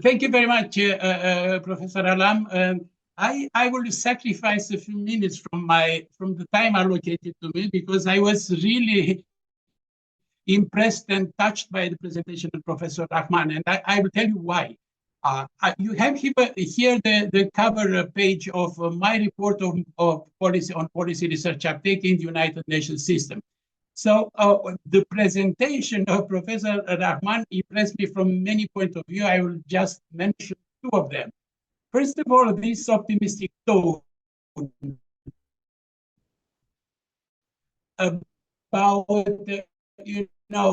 Thank you very much, Professor Alam. I will sacrifice a few minutes from the time allocated to me because I was really impressed and touched by the presentation of Professor Rahman, and I will tell you why. You have here the cover page of my report of policy research uptake in the United Nations system. So the presentation of Professor Rahman impressed me from many points of view. I will just mention two of them. First of all, this optimistic tone about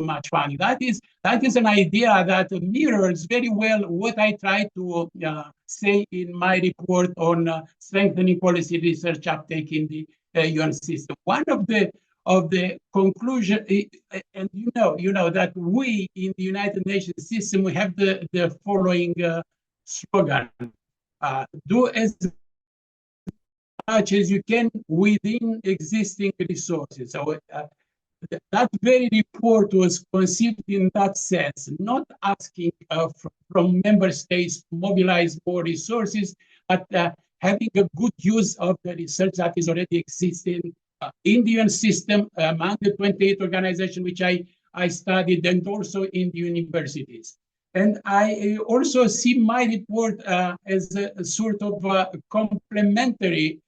much fun. That is an idea that mirrors very well what I try to say in my report on strengthening policy research uptake in the UN system. One of the conclusion, and you know that we in the United Nations system we have the following slogan: do as much as you can within existing resources. So that very report was conceived in that sense, not asking from member states to mobilize more resources, but having a good use of the research that is already existing in the UN system among the 28 organizations which I studied, and also in the universities. And I also see my report as a sort of complementary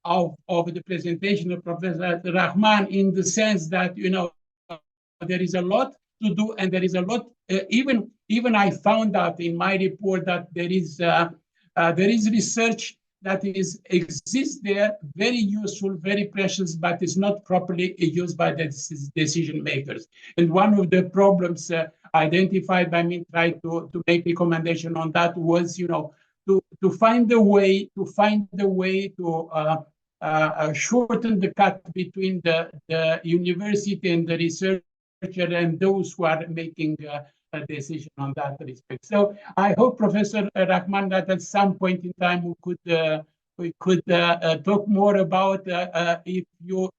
of the presentation of Professor Rahman, in the sense that there is a lot to do, and there is a lot. Even I found out in my report that there is research that exists there, very useful, very precious, but is not properly used by the decision makers. And one of the problems identified by me, trying to make recommendation on that, was to find a way to shorten the cut between the university and the researcher and those who are making a decision on that respect. So I hope, Professor Rahman, that at some point in time we could talk more about if you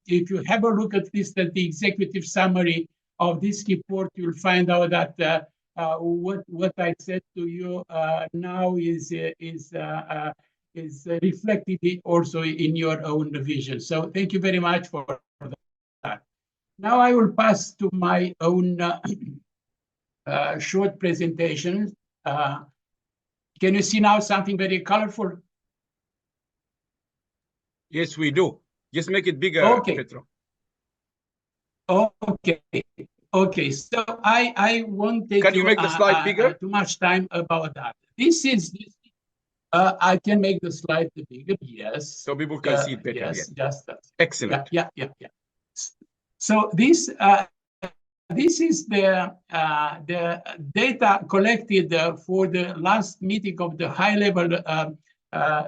have a look at this, at the executive summary of this report, you'll find out that what I said to you now is reflected also in your own vision. So thank you very much for that. Now I will pass to my own short presentation. Can you see now something very colorful? Yes, we do. Just make it bigger, okay. Petru. Okay. So I won't take Can you make the slide bigger? Too much time about that. I can make the slide bigger. Yes. So people can see it better. Yes, just that. Excellent. Yeah. So this is the data collected for the last meeting of the high-level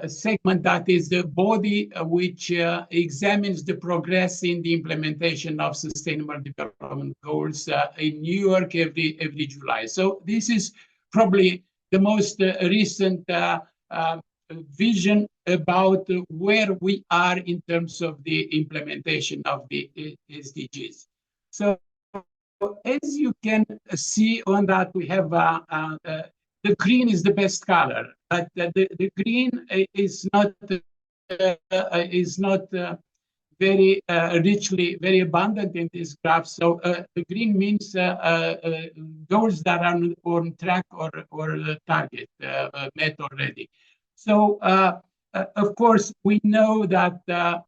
segment, that is the body which examines the progress in the implementation of Sustainable Development Goals in New York every July. So this is probably the most recent vision about where we are in terms of the implementation of the SDGs. So as you can see on that, we have the green is the best color, but the green is not very very abundant in this graph. So the green means goals that are on track or target met already. So of course we know that the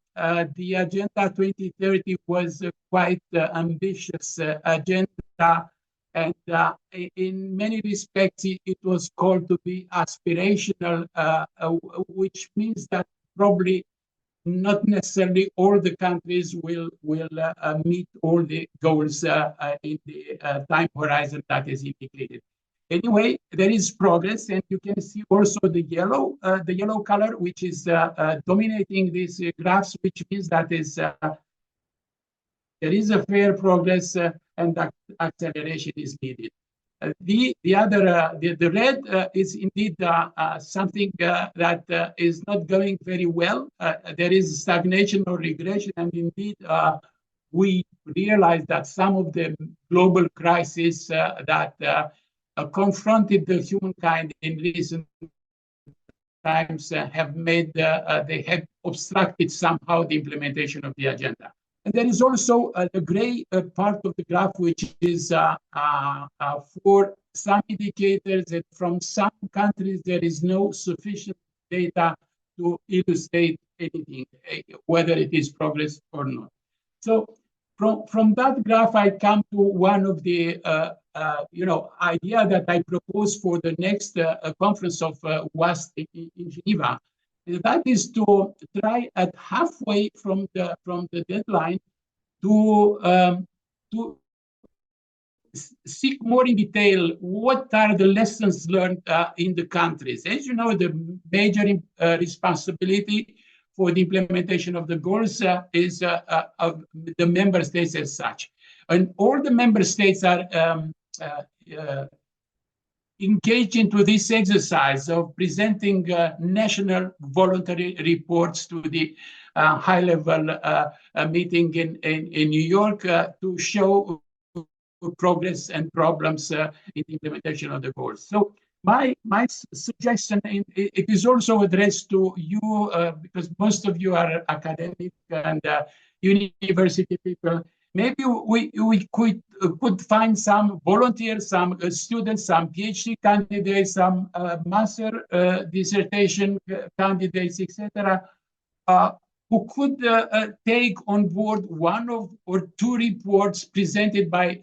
Agenda 2030 was a quite ambitious agenda, and in many respects it was called to be aspirational, which means that probably not necessarily all the countries will meet all the goals in the time horizon that is indicated. Anyway, there is progress, and you can see also the yellow color, which is dominating these graphs, which means that there is a fair progress and that acceleration is needed. The red is indeed something that is not going very well. There is stagnation or regression, and indeed we realize that some of the global crises that confronted the humankind in recent times have made, they have obstructed somehow the implementation of the agenda. And there is also the gray part of the graph, which is for some indicators that from some countries there is no sufficient data to illustrate anything, whether it is progress or not. So from that graph, I come to one of the idea that I propose for the next conference of WAST in Geneva. That is to try at halfway from the deadline to seek more in detail what are the lessons learned in the countries. As you know, the major responsibility for the implementation of the goals is of the member states as such. And all the member states are engaged into this exercise of presenting national voluntary reports to the high-level meeting in New York to show progress and problems in the implementation of the goals. So my suggestion, it is also addressed to you because most of you are academic and university people. Maybe we could find some volunteers, some students, some PhD candidates, some master dissertation candidates, etc., who could take on board one or two reports presented by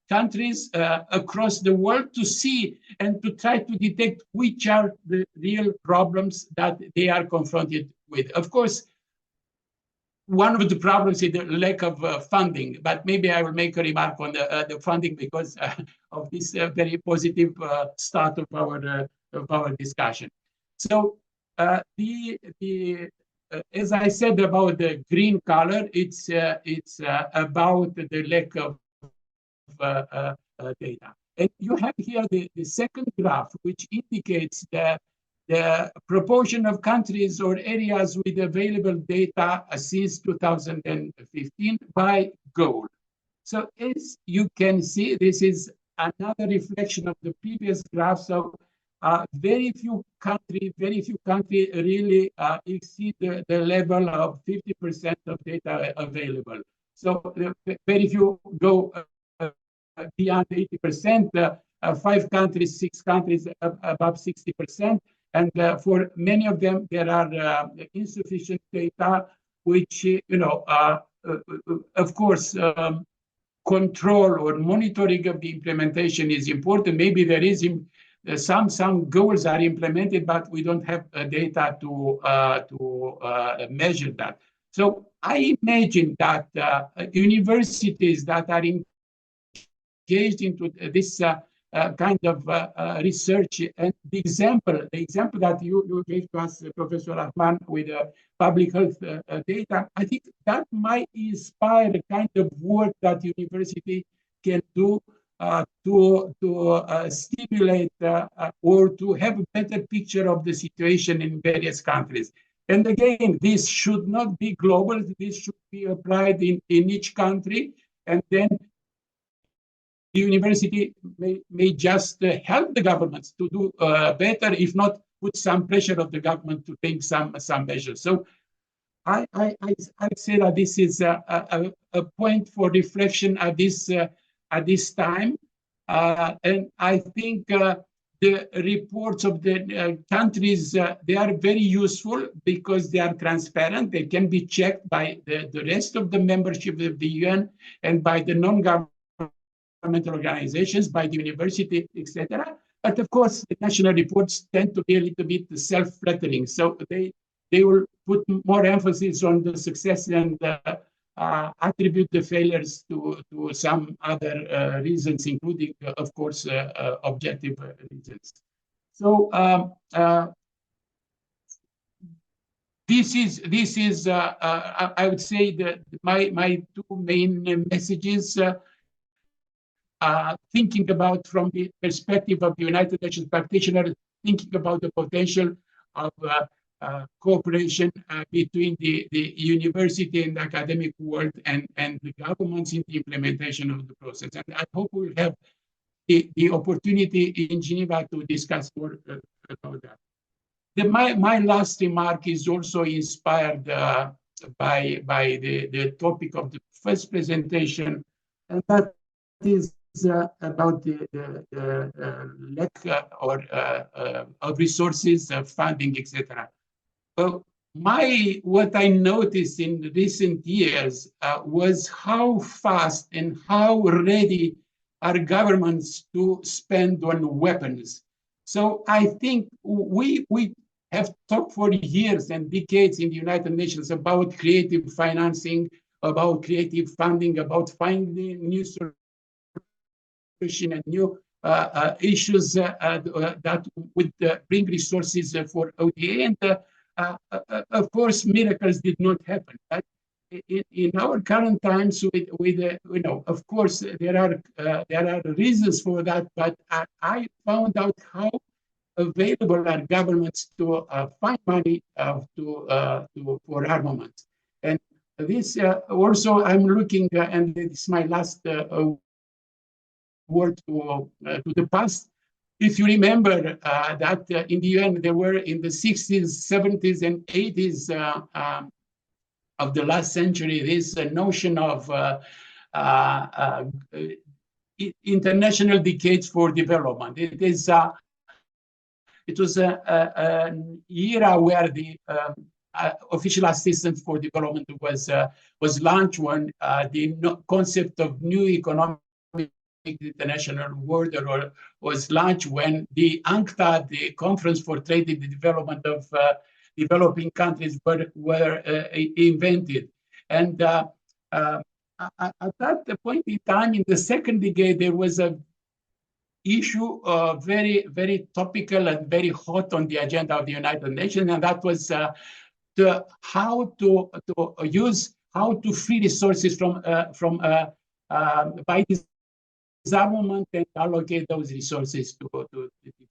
countries across the world to see and to try to detect which are the real problems that they are confronted with. Of course, one of the problems is the lack of funding, but maybe I will make a remark on the funding because of this very positive start of our discussion. So as I said about the green color, it's about the lack of data. And you have here the second graph, which indicates the proportion of countries or areas with available data since 2015 by goal. So as you can see, this is another reflection of the previous graph. So very few countries really exceed the level of 50% of data available. So very few go beyond 80%, 5 countries, 6 countries above 60%. And for many of them, there are insufficient data, which, of course, control or monitoring of the implementation is important. Maybe there is some goals are implemented, but we don't have data to measure that. So I imagine that universities that are engaged into this kind of research, and the example that you gave to us, Professor Rahman, with public health data, I think that might inspire the kind of work that university can do to stimulate or to have a better picture of the situation in various countries. And again, this should not be global. This should be applied in each country, and then the university may just help the governments to do better, if not put some pressure on the government to take some measures. So I say that this is a point for reflection at this time. And I think the reports of the countries, they are very useful because they are transparent. They can be checked by the rest of the membership of the UN and by the non-governmental organizations, by the university, etc. But of course, the national reports tend to be a little bit self-flattering. So they will put more emphasis on the success and attribute the failures to some other reasons, including, of course, objective reasons. So this is I would say that my two main messages. Thinking about from the perspective of the United Nations practitioner, thinking about the potential of cooperation between the university and the academic world and the governments in the implementation of the process. And I hope we'll have the opportunity in Geneva to discuss more about that. My last remark is also inspired by the topic of the first presentation, and that is about the lack of resources, funding, etc. What I noticed in recent years was how fast and how ready are governments to spend on weapons. So I think we have talked for years and decades in the United Nations about creative financing, about creative funding, about finding new solutions and new issues that would bring resources for ODA. And of course, miracles did not happen. But in our current times, of course, there are reasons for that. But I found out how available are governments to find money for armaments. And this also, I'm looking, and it's my last word to the past. If you remember that in the UN, there were in the 60s, 70s, and 80s of the last century, this notion of international decades for development. It was an era where the official assistance for development was launched when the concept of new economic international order was launched, when the UNCTAD, the Conference for Trade and the Development of Developing Countries, were invented. And at that point in time, in the second decade, there was a issue very, very topical and very hot on the agenda of the United Nations, and that was how to free resources from by disarmament and allocate those resources to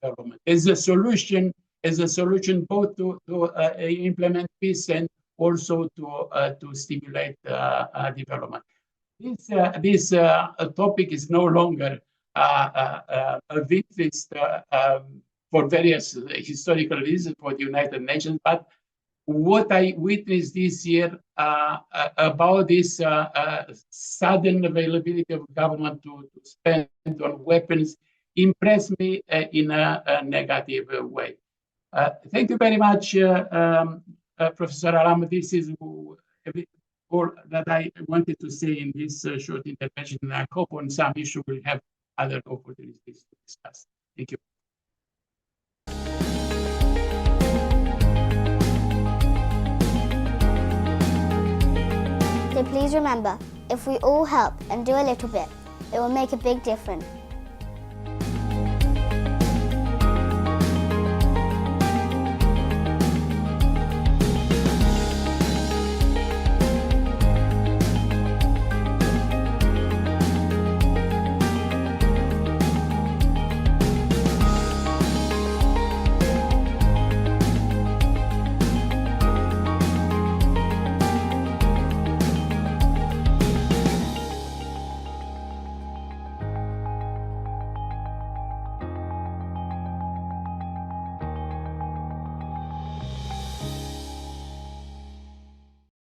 development as a solution both to implement peace and also to stimulate development. This topic is no longer of interest for various historical reasons for the United Nations, but what I witnessed this year about this sudden availability of government to spend on weapons impressed me in a negative way. Thank you very much, Professor Alam. This is all that I wanted to say in this short intervention. I hope on some issue we'll have other opportunities to discuss. Thank you. So please remember, if we all help and do a little bit, it will make a big difference.